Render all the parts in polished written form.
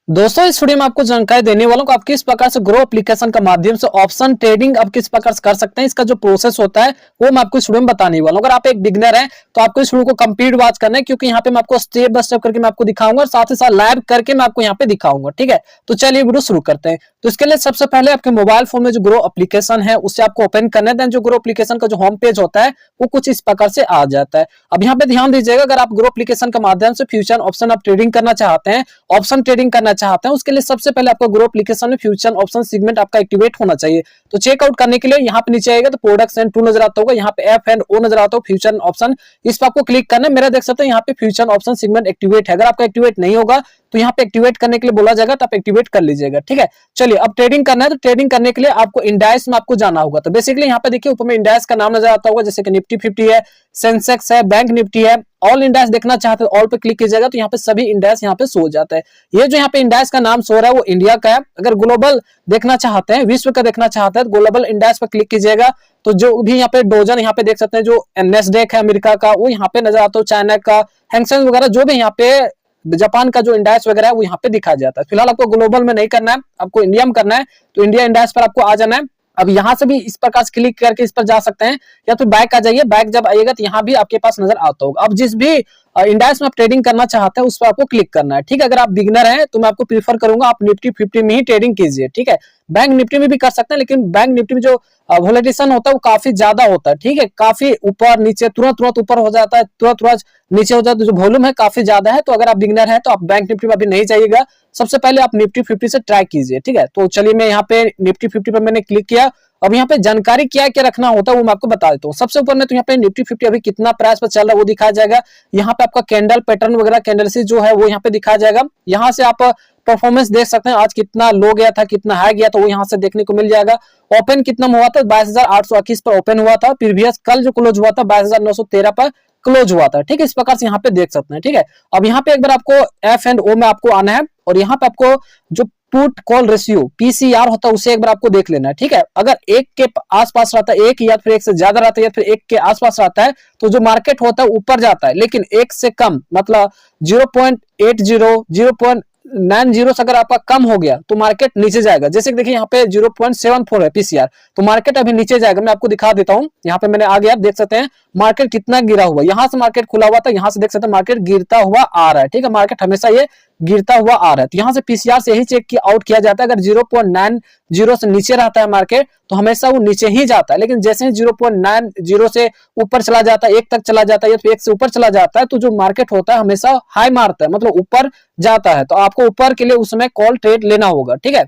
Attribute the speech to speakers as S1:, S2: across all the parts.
S1: दोस्तों इस वीडियो में आपको जानकारी देने वालों को आप किस प्रकार से ग्रो एप्लीकेशन के माध्यम से ऑप्शन ट्रेडिंग आप किस प्रकार से कर सकते हैं। इसका जो प्रोसेस होता है वो मैं आपको इस वीडियो में बताने वाला हूं। अगर आप एक बिगिनर हैं तो आपको इस वीडियो को कंप्लीट वॉच करना है, क्योंकि यहाँ पे मैं आपको स्टेप बाय स्टेप करके मैं आपको दिखाऊंगा और साथ ही साथ लाइव करके मैं आपको यहाँ पे दिखाऊंगा। ठीक है, तो चलिए वीडियो शुरू करते हैं। तो इसके लिए सबसे पहले आपके मोबाइल फोन में जो ग्रो एप्लीकेशन है उससे आपको ओपन करना है। देन जो ग्रो एप्लीकेशन का जो होम पेज होता है वो कुछ इस प्रकार से आ जाता है। अब यहाँ पे ध्यान दीजिएगा, अगर आप ग्रो एप्लीकेशन के माध्यम से फ्यूचर ऑप्शन आप ट्रेडिंग करना चाहते हैं, ऑप्शन ट्रेडिंग करना चाहते हैं, उसके लिए सबसे पहले आपको ग्रो एप्लीकेशन में फ्यूचर ऑप्शन सेगमेंट आपका एक्टिवेट होना चाहिए। तो चेकआउट करने के लिए यहाँ पे नीचे आएगा तो प्रोडक्ट्स एंड टूल नजर आता होगा, यहाँ पे एफ एंड ओ नजर आता होगा फ्यूचर ऑप्शन, इस पर आपको क्लिक करना है। मेरा देख सकते हैं यहाँ पे फ्यूचर ऑप्शन सेगमेंट एक्टिवेट है। अगर आपका एक्टिवेट नहीं होगा तो यहाँ पे एक्टिवेट करने के लिए बोला जाएगा तो आप एक्टिवेट कर लीजिएगा। ठीक है, चलिए अब ट्रेडिंग करना है तो ट्रेडिंग करने के लिए आपको इंडेक्स में आपको जाना होगा। तो बेसिकली यहाँ पे देखिए ऊपर में इंडेक्स का नाम नजर आता होगा, जैसे कि निफ्टी 50 है, सेंसेक्स है, बैंक निफ्टी है। ऑल इंडेक्स देखना चाहते हैं ऑल पे क्लिक कीजिएगा तो यहाँ पे सभी इंडेक्स यहाँ पे शो हो जाता है। ये जो यहाँ पे इंडेक्स का नाम शो रहा है वो इंडिया का है। अगर ग्लोबल देखना चाहते हैं, विश्व का देखना चाहते हैं तो ग्लोबल इंडेक्स पर क्लिक कीजिएगा तो जो भी यहाँ पे डोजन यहाँ पे देख सकते हैं, जो नेस्डेक है अमेरिका का वो यहाँ पे नजर आता है, चाइना का हैंगसेंग वगैरह जो भी यहाँ पे जापान का जो इंडेक्स वगैरह है वो यहाँ पे दिखा जाता है। फिलहाल आपको ग्लोबल में नहीं करना है, आपको इंडिया में करना है तो इंडिया इंडेक्स पर आपको आ जाना है। अब यहाँ से भी इस प्रकार से क्लिक करके इस पर जा सकते हैं या तो बैक आ जाइए। बैक जब आइएगा तो यहाँ भी आपके पास नजर आता होगा। अब जिस भी इंडेक्स में आप ट्रेडिंग करना चाहते हैं उस पर आपको क्लिक करना है। ठीक है, अगर आप बिगिनर हैं तो मैं आपको प्रीफर करूंगा आप निफ्टी 50 में ही ट्रेडिंग कीजिए। ठीक है, बैंक निफ्टी में भी कर सकते हैं, लेकिन बैंक निफ्टी में जो वोलेटिलेशन होता है वो काफी ज्यादा होता है। ठीक है, काफी ऊपर नीचे तुरंत ऊपर हो जाता है, तुरंत नीचे हो जाता है, जो वॉल्यूम है काफी ज्यादा है। तो अगर आप बिगिनर है तो आप बैंक निफ्टी में अभी नहीं जाइएगा, सबसे पहले आप निफ्टी 50 से ट्राई कीजिए। ठीक है, तो चलिए मैं यहाँ पे निफ्टी 50 पर मैंने क्लिक किया। अब यहाँ पे जानकारी क्या क्या रखना होता है वो मैं आपको बता देता हूँ। सबसे ऊपर में तो यहाँ पे निफ्टी 50 अभी कितना प्राइस पर चल रहा है वो दिखाया जाएगा। यहाँ पे आपका कैंडल पैटर्न वगैरह कैंडलसी जो है वो यहाँ पे दिखाया जाएगा। यहाँ से आप परफॉर्मेंस देख सकते हैं, आज कितना लो गया था कितना हाई गया था वो यहाँ से देखने को मिल जाएगा। ओपन कितना हुआ था 22,821 पर ओपन हुआ था, प्रीवियस कल जो क्लोज हुआ था 22,913 पर क्लोज हुआ था। ठीक है, इस प्रकार से यहाँ पे देख सकते हैं। ठीक है, अब यहाँ पे एक बार आपको एफ एंड ओ में आपको आना है और यहाँ पे आपको जो पुट कॉल रेशियो पीसीआर होता है उसे एक बार आपको देख लेना है। ठीक है, अगर एक के आसपास रहता है, एक या फिर एक से ज्यादा रहता है या फिर एक के आसपास रहता है तो जो मार्केट होता है ऊपर जाता है, लेकिन एक से कम मतलब 0.80 0.90 से अगर आपका कम हो गया तो मार्केट नीचे जाएगा। जैसे कि देखिए यहाँ पे 0.74 है पीसीआर, तो मार्केट अभी नीचे जाएगा। मैं आपको दिखा देता हूँ, यहाँ पे मैंने आ गया, आप देख सकते हैं मार्केट कितना गिरा हुआ। यहाँ से मार्केट खुला हुआ था, यहाँ से देख सकते हैं मार्केट गिरता हुआ आ रहा है। ठीक है, मार्केट हमेशा ये गिरता हुआ आ रहा है। तो यहाँ से पीसीआर से यही चेक आउट किया जाता है। अगर 0.90 से नीचे रहता है मार्केट तो हमेशा वो नीचे ही जाता है, लेकिन जैसे ही 0.90 से ऊपर चला जाता है, एक तक चला जाता है या फिर एक से ऊपर चला जाता है तो जो मार्केट होता है हमेशा हाई मारता है, मतलब ऊपर जाता है। तो आपको ऊपर के लिए उस समय कॉल ट्रेड लेना होगा। ठीक है,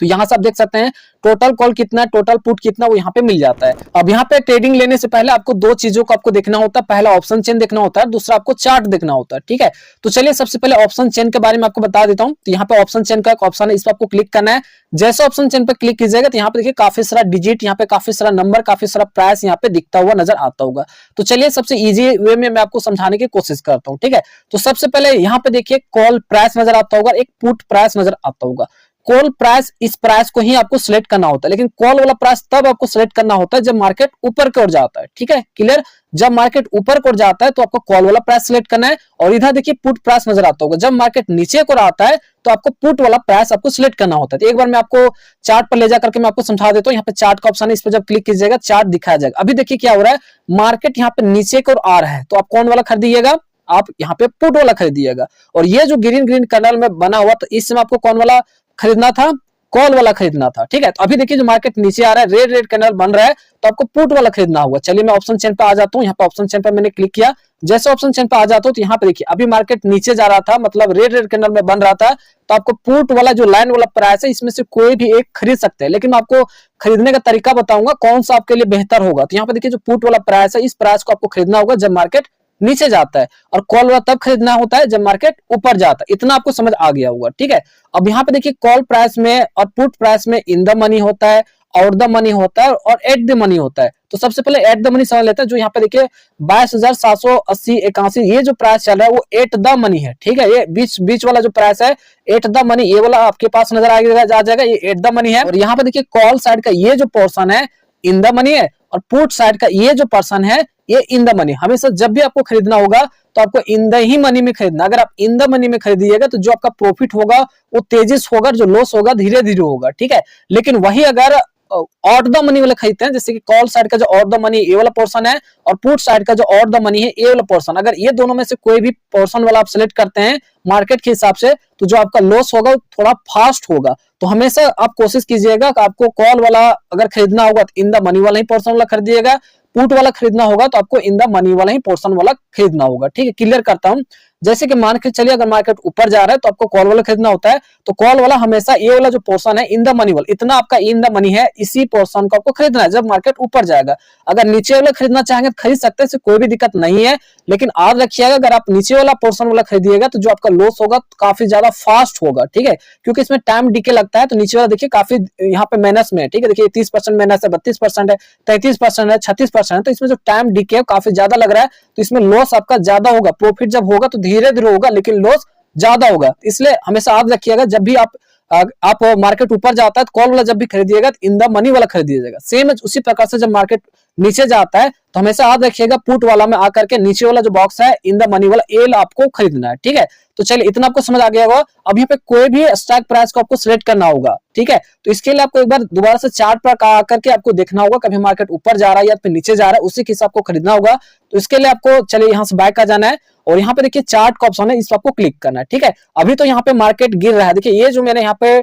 S1: तो यहाँ से आप देख सकते हैं टोटल कॉल कितना, टोटल पुट कितना वो यहाँ पे मिल जाता है। अब यहाँ पे ट्रेडिंग लेने से पहले आपको दो चीजों को आपको देखना होता है, पहला ऑप्शन चेन देखना होता है, दूसरा आपको चार्ट देखना होता है। ठीक है, तो चलिए सबसे पहले ऑप्शन चेन के बारे में आपको बता देता हूँ। तो यहाँ पे ऑप्शन चेन का एक ऑप्शन है, इस पर आपको क्लिक करना है। जैसे ऑप्शन चेन पर क्लिक कीजिएगा तो यहाँ पे देखिए काफी सारा डिजिट, यहाँ पे काफी सारा नंबर, काफी सारा प्राइस यहाँ पे दिखता हुआ नजर आता होगा। तो चलिए सबसे इजी वे में मैं आपको समझाने की कोशिश करता हूँ। ठीक है, तो सबसे पहले यहाँ पे देखिए कॉल प्राइस नजर आता होगा, एक पुट प्राइस नजर आता होगा। कॉल प्राइस, इस प्राइस को ही आपको सिलेक्ट करना होता है, लेकिन कॉल वाला प्राइस तब आपको सिलेक्ट करना होता है जब मार्केट ऊपर की ओर जाता है। ठीक है, क्लियर, जब मार्केट ऊपर की ओर जाता है तो आपको कॉल वाला प्राइस सिलेक्ट करना है। और इधर देखिए पुट प्राइस नजर आता होगा, जब मार्केट नीचे को आता है तो आपको पुट वाला प्राइस आपको सिलेक्ट करना होता है। तो एक बार मैं आपको चार्ट पर ले जाकर के मैं आपको समझा देता हूँ। यहाँ पे चार्ट का ऑप्शन है, इस पर जब क्लिक कीजिएगा चार्ट दिखाया जाएगा। अभी देखिए क्या हो रहा है, मार्केट यहाँ पे नीचे की ओर आ रहा है तो आप कौन वाला खरीदिएगा, आप यहाँ पे पुट वाला खरीदिएगा। और ये जो ग्रीन ग्रीन कलर में बना हुआ तो इस समय आपको कौन वाला खरीदना था, कॉल वाला खरीदना था। ठीक है, तो अभी देखिए जो मार्केट नीचे आ रहा है, रेड रेड कैंडल बन रहा है तो आपको पुट वाला खरीदना होगा। चलिए मैं ऑप्शन चेन पे आ जाता हूँ। यहाँ पे ऑप्शन चेन पे मैंने क्लिक किया, जैसे ऑप्शन चेन पे आ जाता हूँ तो यहाँ पे देखिए अभी मार्केट नीचे जा रहा था, मतलब रेड रेड कैंडल में बन रहा था, तो आपको पुट वाला जो लाइन वाला प्राइस है इसमें से कोई भी एक खरीद सकते हैं, लेकिन मैं आपको खरीदने का तरीका बताऊंगा कौन सा आपके लिए बेहतर होगा। तो यहाँ पे देखिए जो पुट वाला प्राइस है इस प्राइस को आपको खरीदना होगा जब मार्केट नीचे जाता है, और कॉल वाला तब खरीदना होता है जब मार्केट ऊपर जाता है। इतना आपको समझ आ गया होगा। ठीक है, अब यहाँ पे देखिए कॉल प्राइस में और पुट प्राइस में इन द मनी होता है, आउट द मनी होता है और एट द मनी होता है। तो सबसे पहले एट द मनी समझ लेते हैं। जो यहाँ पे देखिए 22,780 ये जो प्राइस चल रहा है वो एट द मनी है। ठीक है, ये बीच वाला जो प्राइस है एट द मनी, ये वाला आपके पास नजर आ जाएगा, ये एट द मनी है। और यहाँ पे देखिए कॉल साइड का ये जो पोर्शन है इन द मनी है, और पुट साइड का ये जो पर्सन है ये इन द मनी। हमेशा जब भी आपको खरीदना होगा तो आपको इन द ही मनी में खरीदना। अगर आप इन द मनी में खरीदिएगा तो जो आपका प्रॉफिट होगा वो तेजी से होगा, जो लॉस होगा धीरे धीरे होगा, ठीक है। लेकिन वही अगर ऑट द मनी वाला खरीदते हैं, जैसे कि कॉल साइड का जो ऑट द मनी ये वाला पोर्शन है और पुट साइड का जो ऑट द मनी है ये वाला पोर्शन, अगर ये दोनों में से कोई भी पोर्शन वाला आप सिलेक्ट करते हैं मार्केट के हिसाब से, तो जो आपका लॉस होगा वो थोड़ा फास्ट होगा। तो हमेशा आप कोशिश कीजिएगा कि आपको कॉल वाला अगर खरीदना होगा तो इन द मनी वाला ही पोर्शन वाला खरीदिएगा, पुट वाला खरीदना होगा तो आपको इन द मनी वाला ही पोर्शन वाला खरीदना होगा, ठीक है। क्लियर करता हूं, जैसे कि मान के चलिए अगर मार्केट ऊपर जा रहा है तो आपको कॉल वाला खरीदना होता है, तो कॉल वाला हमेशा ये वाला जो पोर्शन है इन द मनी वाला, इतना आपका इन द मनी है, इसी पोर्शन को आपको खरीदना है जब मार्केट ऊपर जाएगा। अगर नीचे वाला खरीदना चाहेंगे तो खरीद सकते हैं, इससे कोई भी दिक्कत नहीं है, लेकिन याद रखिएगा अगर आप नीचे वाला पोर्शन वाला खरीदिएगा तो जो आपका लॉस होगा तो काफी ज्यादा फास्ट होगा, ठीक है, क्योंकि इसमें टाइम डीके लगता है। तो नीचे वाला देखिए काफी यहाँ पे माइनस में है, ठीक है, देखिए 30% माइनस है, 32% है, 33% है, 36% है, तो इसमें जो टाइम डीके है काफी ज्यादा लग रहा है, तो इसमें लॉस आपका ज्यादा होगा। प्रॉफिट जब होगा तो धीरे धीरे होगा लेकिन लॉस ज्यादा होगा। इसलिए हमेशा याद रखिएगा जब भी आप मार्केट ऊपर जाता है तो कॉल वाला जब भी खरीदिएगा तो इन द मनी वाला खरीदिएगा। सेम उसी प्रकार से जब मार्केट नीचे जाता है तो हमेशा याद रखिएगा पुट वाला में आकर के नीचे वाला जो बॉक्स है इन द मनी वाला एल आपको खरीदना है, ठीक है। तो चलिए इतना आपको समझ आ गया होगा। अब यहाँ पे कोई भी स्टॉक प्राइस को आपको सिलेक्ट करना होगा, ठीक है। तो इसके लिए आपको एक बार दोबारा से चार्ट पर आकर के आपको देखना होगा कभी मार्केट ऊपर जा रहा है या फिर नीचे जा रहा है, उसी के हिसाब को खरीदना होगा। तो इसके लिए आपको चलिए यहाँ से बाय का जाना है और यहाँ पे देखिए चार्ट का ऑप्शन है, इस पर आपको क्लिक करना है, ठीक है। अभी तो यहाँ पे मार्केट गिर रहा है, देखिए ये जो मैंने यहाँ पे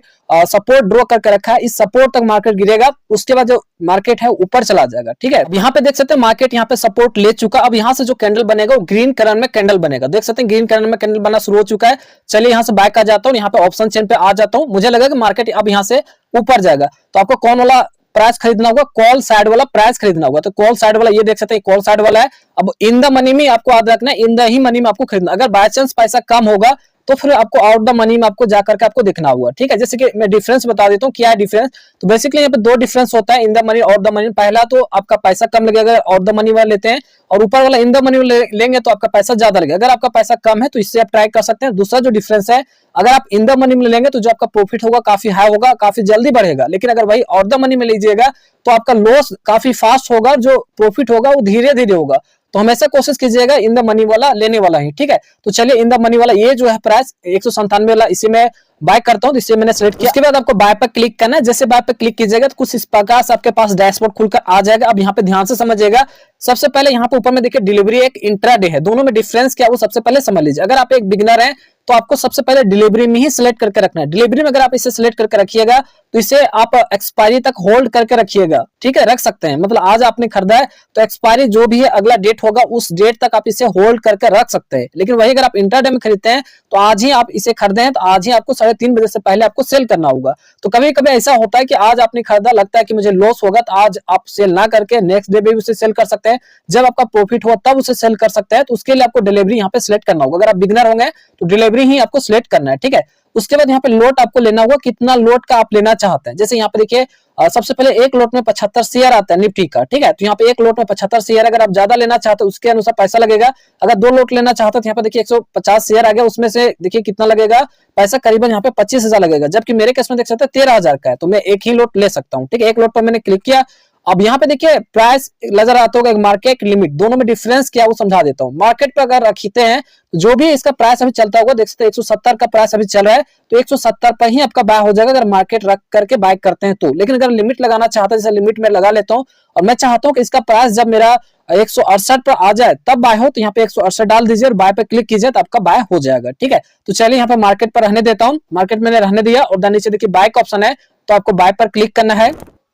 S1: सपोर्ट ड्रॉ करके रखा है, इस सपोर्ट तक मार्केट गिरेगा, उसके बाद जो मार्केट है ऊपर चला जाएगा, ठीक है। यहाँ पे देख सकते हैं मार्केट यहाँ पे सपोर्ट ले चुका। अब यहाँ से जो कैंडल बनेगा वो ग्रीन कलर में कैंडल बनेगा, देख सकते हैं ग्रीन कलर में कैंडल बनना शुरू हो चुका है। चलिए यहाँ से बाय का जाता हूँ, यहाँ पे ऑप्शन चेन पे आ जाता हूँ। मुझे लगा कि मार्केट अब यहाँ से ऊपर जाएगा, तो आपको कौन वाला प्राइस खरीदना होगा, कॉल साइड वाला प्राइस खरीदना होगा। तो कॉल साइड वाला ये देख सकते हैं कॉल साइड वाला है। अब इन द मनी में आपको याद रखना है, इन द ही मनी में आपको खरीदना। अगर बाय चांस पैसा कम होगा तो फिर आपको आउट द मनी में आपको जाकर के आपको देखना होगा, ठीक है। जैसे कि मैं डिफरेंस बता देता हूँ क्या है डिफरेंस। तो बेसिकली यहाँ पे दो डिफरेंस होता है इन द मनी और द मनी। पहला तो आपका पैसा कम लगेगा अगर आउट द मनी वाला लेते हैं, और ऊपर वाला इन द मनी लेंगे तो आपका पैसा ज्यादा लगेगा। अगर आपका पैसा कम है तो इससे आप ट्राई कर सकते हैं। दूसरा जो डिफरेंस है, अगर आप इन द मनी में लेंगे तो जो आपका प्रॉफिट होगा काफी हाई होगा, काफी जल्दी बढ़ेगा। लेकिन अगर वही आउट द मनी में लीजिएगा तो आपका लॉस काफी फास्ट होगा, जो प्रॉफिट होगा वो धीरे धीरे होगा। तो हमेशा कोशिश कीजिएगा इन द मनी वाला लेने वाला ही, ठीक है। तो चलिए इन द मनी वाला ये जो है प्राइस 197 वाला, इसी में बाय करता हूं, तो इसे मैंने सेलेक्ट किया। उसके बाद आपको बाय पर क्लिक करना है। जैसे बाय पर क्लिक कीजिएगा तो कुछ इस प्रकार से आपके पास डैशबोर्ड खुलकर आ जाएगा। अब यहाँ पे ध्यान से समझिएगा, सबसे पहले यहाँ पे ऊपर में देखिए डिलीवरी एक इंट्राडे है, दोनों में डिफरेंस क्या वो सबसे पहले समझ लीजिए। अगर आप एक बिगिनर हैं तो आपको सबसे पहले डिलीवरी में ही सिलेक्ट करके रखना है। डिलीवरी में अगर आप इसे सिलेक्ट करके रखिएगा तो इसे आप एक्सपायरी तक होल्ड करके रखिएगा, ठीक है, रख सकते हैं। मतलब आज आपने खरीदा है तो एक्सपायरी जो भी है अगला डेट होगा उस डेट तक आप इसे होल्ड करके रख सकते हैं। लेकिन वही अगर आप इंट्राडे में खरीदते हैं तो आज ही आप इसे खरीदे हैं तो आज ही आपको 3:30 बजे से पहले आपको सेल करना होगा। तो कभी कभी ऐसा होता है कि आज आपने खरीदा, लगता है कि मुझे लॉस होगा, तो आज आप सेल ना करके नेक्स्ट डे भी उसे सेल कर सकते हैं। जब आपका प्रॉफिट हो तब उसे सेल कर सकते हैं। तो उसके लिए आपको डिलीवरी यहाँ पे सिलेक्ट करना होगा। अगर आप बिगिनर होंगे तो डिलीवरी ही आपको सिलेक्ट करना है, ठीक है। उसके बाद यहाँ पे लोट आपको लेना होगा, कितना लोट का आप लेना चाहते हैं। जैसे यहाँ पे देखिए सबसे पहले एक लोट में 75 शेयर आता है निफ्टी का, ठीक है। तो यहाँ पे एक लोट में 75 शेयर, अगर आप ज्यादा लेना चाहते हो उसके अनुसार पैसा लगेगा। अगर 2 लोट लेना चाहते हो तो यहाँ पे देखिए 150 शेयर आ गया, उसमें से देखिए कितना लगेगा पैसा, करीबन यहाँ पे 25,000 लगेगा। जबकि मेरे केस में देख सकते हैं 13,000 का है, तो मैं एक ही लोट ले सकता हूँ, ठीक है। एक लोट पर मैंने क्लिक किया। अब यहाँ पे देखिए प्राइस नजर आता होगा, मार्केट लिमिट, दोनों में डिफरेंस क्या वो समझा देता हूँ। मार्केट पे अगर रखते हैं जो भी इसका प्राइस अभी चलता होगा, देख सकते हैं 170 का प्राइस अभी चल रहा है, तो 170 पर ही आपका बाय हो जाएगा अगर मार्केट रख करके बाय करते हैं तो। लेकिन अगर लिमिट लगाना चाहते हैं, जैसे लिमिट में लगा लेता हूँ और मैं चाहता हूँ कि इसका प्राइस जब मेरा 168 पर आ जाए तब बाय हो, तो यहाँ पे 168 डाल दीजिए और बाय पे क्लिक कीजिए तो आपका बाय हो जाएगा, ठीक है। तो चलिए यहाँ पे मार्केट पर रहने देता हूँ, मार्केट मैंने रहने दिया और नीचे देखिए बाय का ऑप्शन है, तो आपको बाय पर क्लिक करना है।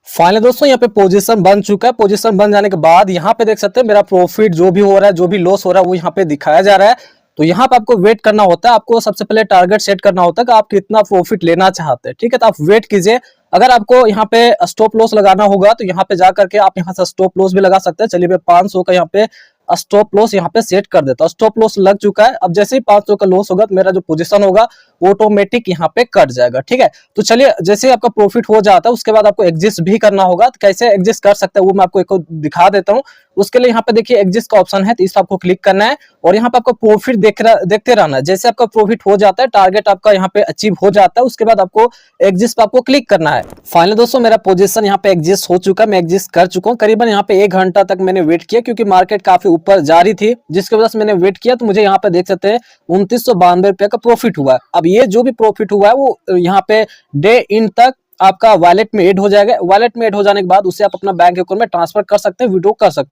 S1: फाइनली दोस्तों यहाँ पे पोजीशन बन चुका है। पोजीशन बन जाने के बाद यहाँ पे देख सकते हैं मेरा प्रॉफिट जो भी हो रहा है, जो भी लॉस हो रहा है वो यहाँ पे दिखाया जा रहा है। तो यहाँ पे आपको वेट करना होता है, आपको सबसे पहले टारगेट सेट करना होता है कि आप कितना प्रॉफिट लेना चाहते हैं, ठीक है। तो आप वेट कीजिए। अगर आपको यहाँ पे स्टॉप लॉस लगाना होगा तो यहाँ पे जाकर के आप यहाँ से स्टॉप लॉस भी लगा सकते हैं। चलिए मैं 500 का यहाँ पे स्टॉप लॉस यहाँ पे सेट कर देता हूँ। स्टॉप लॉस लग चुका है। अब जैसे ही 500 का लॉस होगा तो मेरा जो पोजीशन होगा वो ऑटोमेटिक यहाँ पे कट जाएगा, ठीक है। तो चलिए जैसे ही आपका प्रॉफिट हो जाता है उसके बाद आपको एग्जिस्ट भी करना होगा। तो कैसे एग्जिस्ट कर सकते हैं वो मैं आपको एक दिखा देता हूँ। उसके लिए यहाँ पे देखिए एग्जिस्ट का ऑप्शन है, तो इस पर आपको क्लिक करना है और यहाँ पे आपको प्रॉफिट देखते रहना है। जैसे आपका प्रॉफिट हो जाता है, टारगेट आपका यहाँ पे अचीव हो जाता है, उसके बाद आपको एग्जिस्ट पे आपको क्लिक करना है। फाइनली दोस्तों मेरा पोजीशन यहाँ पे एग्जिस्ट हो चुका है, मैं एग्जिस्ट कर चुका हूँ। करीबन यहाँ पे 1 घंटा तक मैंने वेट किया क्योंकि मार्केट काफी ऊपर जा रही थी, जिसकी वजह से मैंने वेट किया। तो मुझे यहाँ पे देख सकते हैं 2992 रुपए का प्रॉफिट हुआ है। अब ये जो भी प्रॉफिट हुआ है वो यहाँ पे डे इन तक आपका वॉलेट में ऐड हो जाएगा। वॉलेट में ऐड हो जाने के बाद उसे आप अपना बैंक अकाउंट में ट्रांसफर कर सकते हैं, विड्रॉ कर सकते हैं।